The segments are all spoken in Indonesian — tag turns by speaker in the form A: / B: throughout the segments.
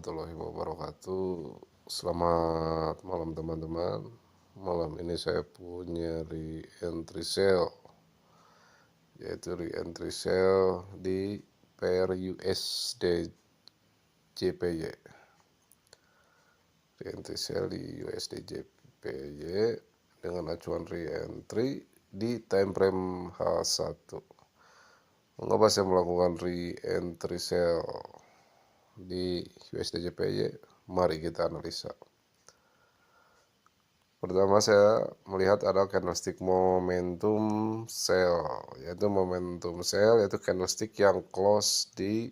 A: warahmatullahi wabarakatuh. Selamat malam teman-teman. Malam ini saya punya re-entry sale, yaitu re-entry sale di pair USD JPY. Re-entry sale di USD JPY dengan acuan re-entry di time frame H1. Mengapa saya melakukan re-entry sale di USD JPY? Mari kita analisa. Pertama saya melihat ada candlestick momentum sell, yaitu momentum sell yaitu candlestick yang close di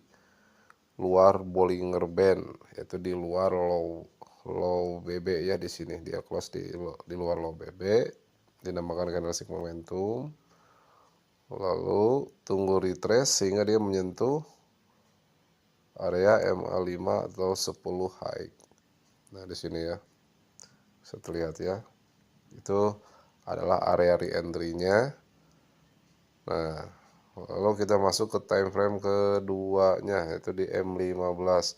A: luar Bollinger Band, yaitu di luar low BB ya. Di sini dia close di luar low BB, dinamakan candlestick momentum. Lalu tunggu retrace sehingga dia menyentuh area MA5 atau 10 high. Nah, di sini ya. Bisa terlihat ya. Itu adalah area re-entry-nya. Nah, lalu kita masuk ke time frame keduanya, yaitu di M15.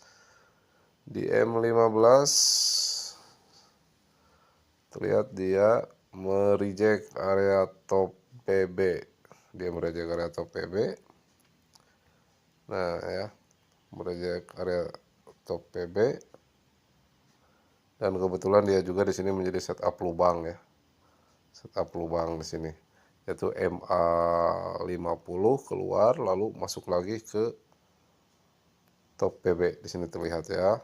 A: Di M15 terlihat dia mereject area top PB. Dia mereject area top PB. Nah, ya. Mereject area top PB. Dan kebetulan dia juga di sini menjadi setup lubang ya. Setup lubang di sini. Yaitu MA50 keluar lalu masuk lagi ke top PB. Di sini terlihat ya.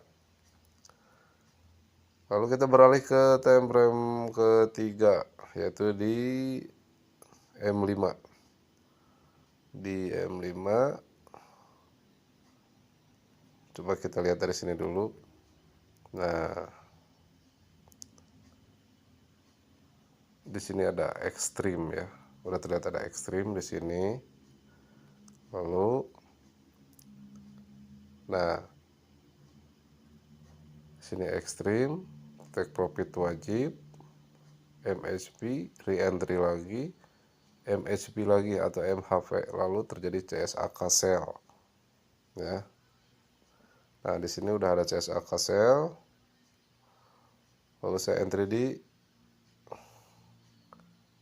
A: Lalu kita beralih ke time frame ketiga, yaitu di M5. Di M5 coba kita lihat dari sini dulu. Nah, di sini ada ekstrim ya. Udah terlihat ada ekstrim di sini. Lalu nah, di sini ekstrim, take profit wajib, MHP, re-entry lagi, MHP lagi atau MHV, lalu terjadi CSAK sell. Ya. Nah, di sini udah ada CSAK sell. Lalu saya entry di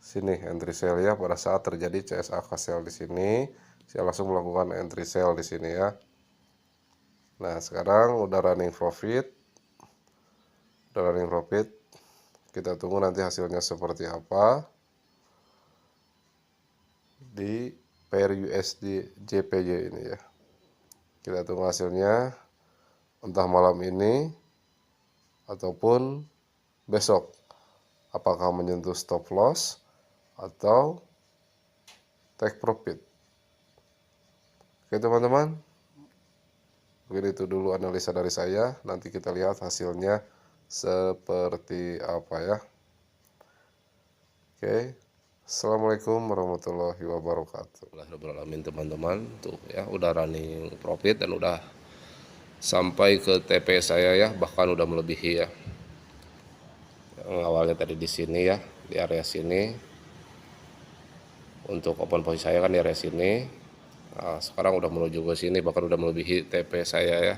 A: sini, entry sell ya. Pada saat terjadi CSAK sell di sini, saya langsung melakukan entry sell di sini ya. Nah, sekarang udah running profit. Udah running profit. Kita tunggu nanti hasilnya seperti apa di pair USD JPY ini ya. Kita tunggu hasilnya entah malam ini ataupun besok. Apakah menyentuh stop loss atau take profit. Oke teman-teman, mungkin itu dulu analisa dari saya. Nanti kita lihat hasilnya seperti apa ya. Oke, assalamualaikum warahmatullahi wabarakatuh.
B: Alhamdulillah teman-teman, tuh ya udah running profit dan udah sampai ke TP saya ya, bahkan udah melebihi ya. Yang awalnya tadi di sini ya, di area sini. Untuk open posisi saya kan di area sini. Nah, sekarang udah menuju ke sini, bahkan udah melebihi TP saya ya.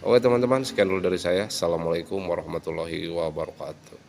B: Oke teman-teman, sekian dulu dari saya. Assalamualaikum warahmatullahi wabarakatuh.